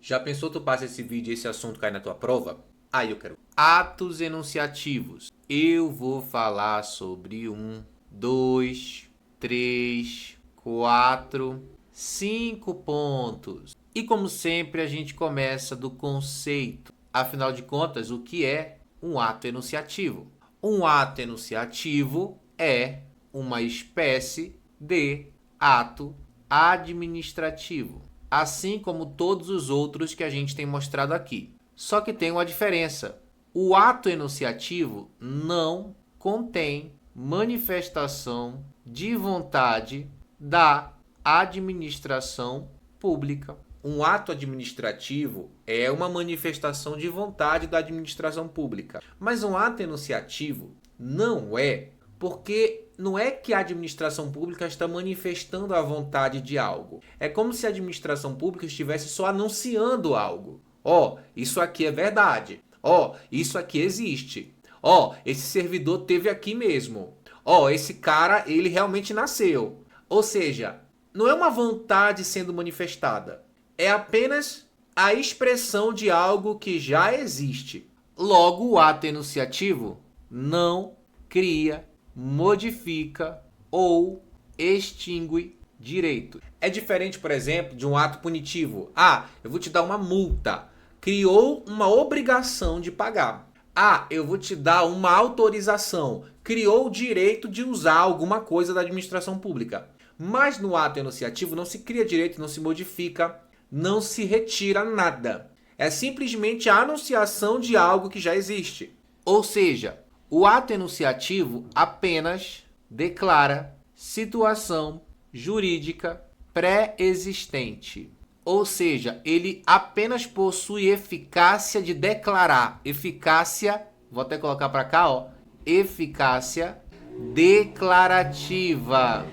Já pensou tu passa esse vídeo e esse assunto cai na tua prova? Aí eu quero. Atos enunciativos. Eu vou falar sobre 1, 2, 3, 4, 5 pontos. E como sempre a gente começa do conceito. Afinal de contas, o que é um ato enunciativo? Um ato enunciativo é uma espécie de ato administrativo, assim como todos os outros que a gente tem mostrado aqui. Só que tem uma diferença. O ato enunciativo não contém manifestação de vontade da administração pública. Um ato administrativo é uma manifestação de vontade da administração pública. Mas um ato enunciativo não é, porque não é que a administração pública está manifestando a vontade de algo. É como se a administração pública estivesse só anunciando algo. Ó, isso aqui é verdade. Ó, isso aqui existe. Ó, esse servidor teve aqui mesmo. Ó, esse cara, ele realmente nasceu. Ou seja, não é uma vontade sendo manifestada. É apenas a expressão de algo que já existe. Logo, o ato enunciativo não cria, modifica ou extingue direito. É diferente, por exemplo, de um ato punitivo. Ah, eu vou te dar uma multa. Criou uma obrigação de pagar. Ah, eu vou te dar uma autorização. Criou o direito de usar alguma coisa da administração pública. Mas no ato enunciativo não se cria direito, não se modifica, não se retira nada. É simplesmente a anunciação de algo que já existe. Ou seja, o ato enunciativo apenas declara situação jurídica pré-existente. Ou seja, ele apenas possui eficácia de declarar. Eficácia, vou até colocar para cá, ó. Eficácia declarativa.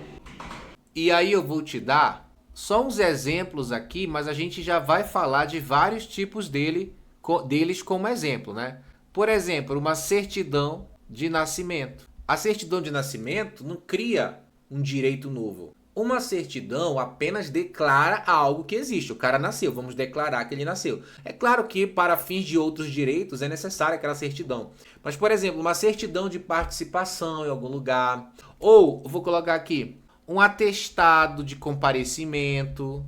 E aí eu vou te dar só uns exemplos aqui, mas a gente já vai falar de vários tipos deles como exemplo, né? Por exemplo, uma certidão de nascimento. A certidão de nascimento não cria um direito novo. Uma certidão apenas declara algo que existe. O cara nasceu, vamos declarar que ele nasceu. É claro que para fins de outros direitos é necessária aquela certidão. Mas, por exemplo, uma certidão de participação em algum lugar. Ou, vou colocar aqui, um atestado de comparecimento,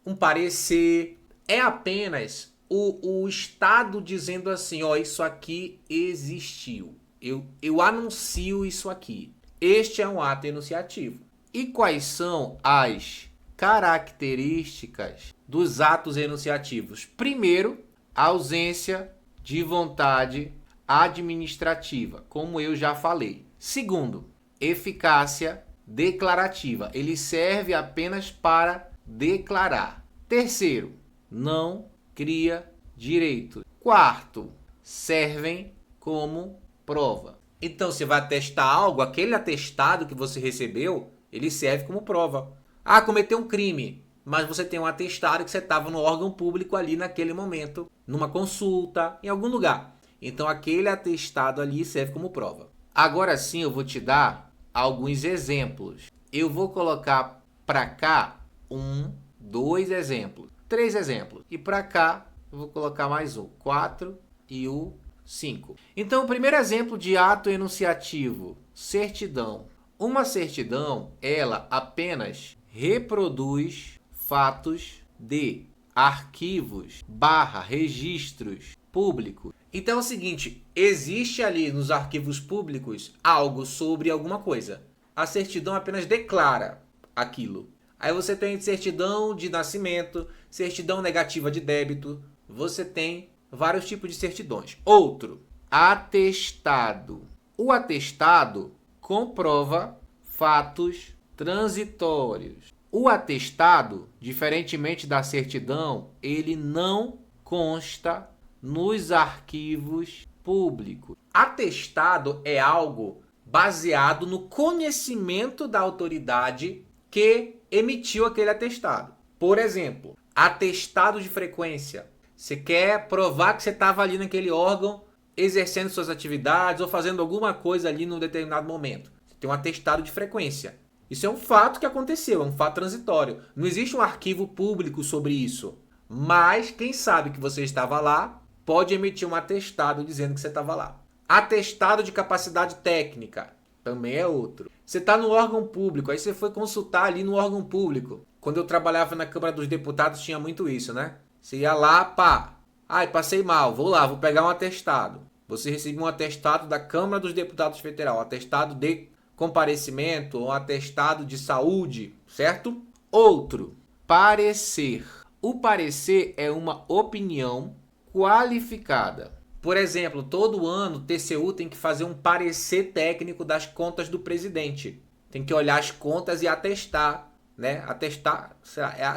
um parecer. É apenas o Estado dizendo assim, ó, isso aqui existiu. Eu anuncio isso aqui. Este é um ato enunciativo. E quais são as características dos atos enunciativos? Primeiro, a ausência de vontade administrativa, como eu já falei. Segundo, eficácia declarativa. Ele serve apenas para declarar. Terceiro, não cria direito. Quarto, servem como prova. Então, você vai atestar algo, aquele atestado que você recebeu, ele serve como prova. Ah, cometeu um crime, mas você tem um atestado que você estava no órgão público ali naquele momento, numa consulta, em algum lugar. Então, aquele atestado ali serve como prova. Agora sim, eu vou te dar alguns exemplos. Eu vou colocar para cá 1, 2 exemplos, 3 exemplos. E para cá, eu vou colocar mais um, 4 e o 5. Então, o primeiro exemplo de ato enunciativo, certidão. Uma certidão, ela apenas reproduz fatos de arquivos / registros públicos. Então é o seguinte, existe ali nos arquivos públicos algo sobre alguma coisa. A certidão apenas declara aquilo. Aí você tem certidão de nascimento, certidão negativa de débito, você tem vários tipos de certidões. Outro, atestado. O atestado comprova fatos transitórios. O atestado, diferentemente da certidão, ele não consta nos arquivos públicos. Atestado é algo baseado no conhecimento da autoridade que emitiu aquele atestado. Por exemplo, atestado de frequência. Você quer provar que você estava ali naquele órgão exercendo suas atividades ou fazendo alguma coisa ali num determinado momento. Você tem um atestado de frequência. Isso é um fato que aconteceu, é um fato transitório. Não existe um arquivo público sobre isso. Mas quem sabe que você estava lá pode emitir um atestado dizendo que você estava lá. Atestado de capacidade técnica também é outro. Você está no órgão público, aí você foi consultar ali no órgão público. Quando eu trabalhava na Câmara dos Deputados tinha muito isso, né? Você ia lá, pá. Ai, passei mal, vou lá, vou pegar um atestado. Você recebeu um atestado da Câmara dos Deputados Federal, atestado de comparecimento ou atestado de saúde, certo? Outro, parecer. O parecer é uma opinião qualificada. Por exemplo, todo ano o TCU tem que fazer um parecer técnico das contas do presidente. Tem que olhar as contas e atestar, né? Atestar,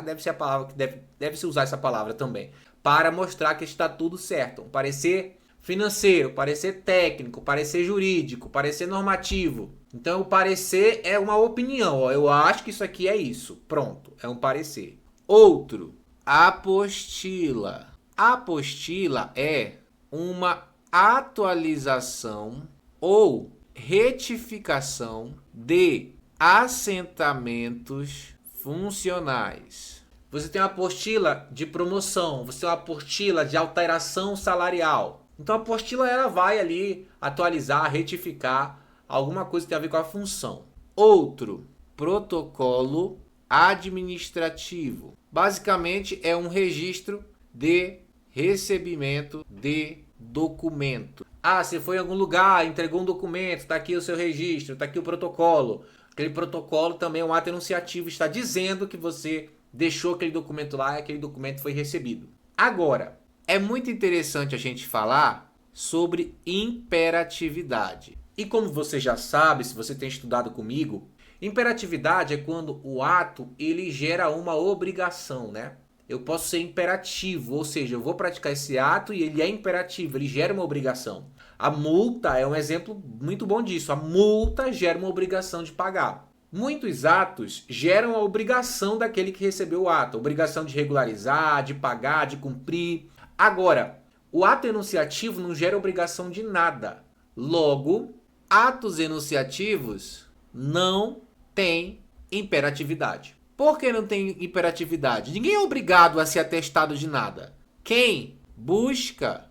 deve ser a palavra que deve-se usar essa palavra também, para mostrar que está tudo certo. Um parecer financeiro, parecer técnico, parecer jurídico, parecer normativo. Então, o parecer é uma opinião. Ó, eu acho que isso aqui é isso. Pronto, é um parecer. Outro, apostila. Apostila é uma atualização ou retificação de assentamentos funcionais. Você tem uma apostila de promoção, você tem uma apostila de alteração salarial. Então a apostila ela vai ali atualizar, retificar alguma coisa que tem a ver com a função. Outro, protocolo administrativo. Basicamente é um registro de recebimento de documento. Ah, você foi em algum lugar, entregou um documento, está aqui o seu registro, está aqui o protocolo. Aquele protocolo também é um ato enunciativo, está dizendo que você deixou aquele documento lá e aquele documento foi recebido. Agora, é muito interessante a gente falar sobre imperatividade. E como você já sabe, se você tem estudado comigo, imperatividade é quando o ato ele gera uma obrigação, né? Eu posso ser imperativo, ou seja, eu vou praticar esse ato e ele é imperativo, ele gera uma obrigação. A multa é um exemplo muito bom disso. A multa gera uma obrigação de pagar. Muitos atos geram a obrigação daquele que recebeu o ato. A obrigação de regularizar, de pagar, de cumprir. Agora, o ato enunciativo não gera obrigação de nada. Logo, atos enunciativos não têm imperatividade. Por que não tem imperatividade? Ninguém é obrigado a ser atestado de nada. Quem busca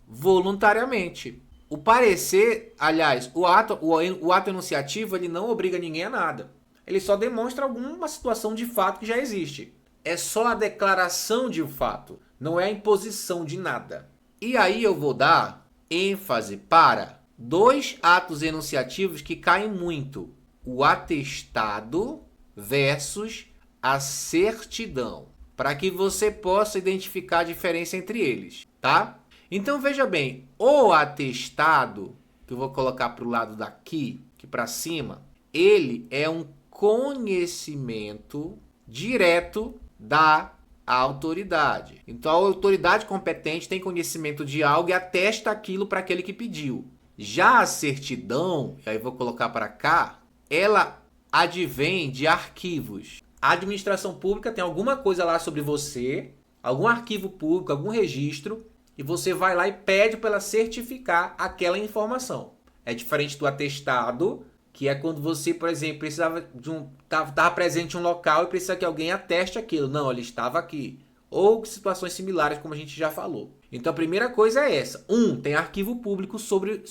voluntariamente. O parecer, aliás, o ato enunciativo, ele não obriga ninguém a nada. Ele só demonstra alguma situação de fato que já existe. É só a declaração de um fato, não é a imposição de nada. E aí eu vou dar ênfase para dois atos enunciativos que caem muito. O atestado versus a certidão, para que você possa identificar a diferença entre eles, tá? Então veja bem, o atestado, que eu vou colocar para o lado daqui, aqui para cima, ele é um conhecimento direto da autoridade. Então a autoridade competente tem conhecimento de algo e atesta aquilo para aquele que pediu. Já a certidão, aí vou colocar para cá, ela advém de arquivos. A administração pública tem alguma coisa lá sobre você, algum arquivo público, algum registro, e você vai lá e pede para ela certificar aquela informação. É diferente do atestado, que é quando você, por exemplo, precisava estava presente em um local e precisa que alguém ateste aquilo. Não, ele estava aqui. Ou situações similares, como a gente já falou. Então a primeira coisa é essa. Tem arquivo público sobre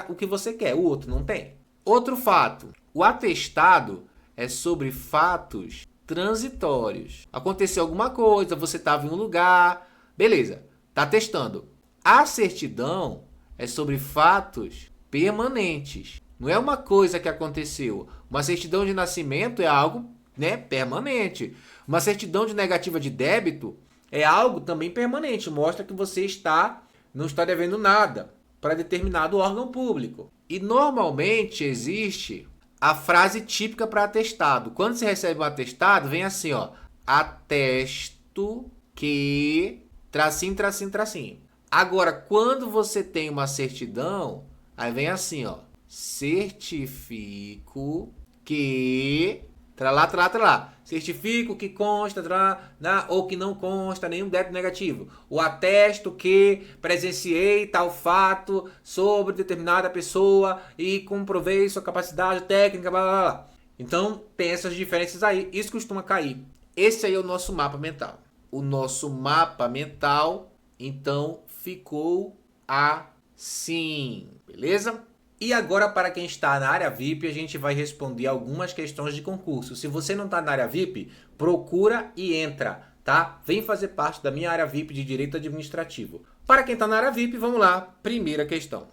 o que você quer. O outro não tem. Outro fato. O atestado é sobre fatos transitórios. Aconteceu alguma coisa, você estava em um lugar, beleza, está atestando. A certidão é sobre fatos permanentes. Não é uma coisa que aconteceu. Uma certidão de nascimento é algo, né, permanente. Uma certidão de negativa de débito é algo também permanente. Mostra que você não está devendo nada para determinado órgão público. E normalmente existe a frase típica para atestado. Quando você recebe um atestado, vem assim, ó. Atesto que... tracinho, tracinho, tracinho. Agora, quando você tem uma certidão, aí vem assim, ó. Certifico que... tralá, tralá, tralá. Certifico que consta, ou que não consta nenhum débito negativo. O atesto que presenciei tal fato sobre determinada pessoa e comprovei sua capacidade técnica, blá, blá, blá. Então, tem essas diferenças aí. Isso costuma cair. Esse aí é o nosso mapa mental. O nosso mapa mental, então, ficou assim. Beleza? E agora, para quem está na área VIP, a gente vai responder algumas questões de concurso. Se você não está na área VIP, procura e entra, tá? Vem fazer parte da minha área VIP de Direito Administrativo. Para quem está na área VIP, vamos lá. Primeira questão.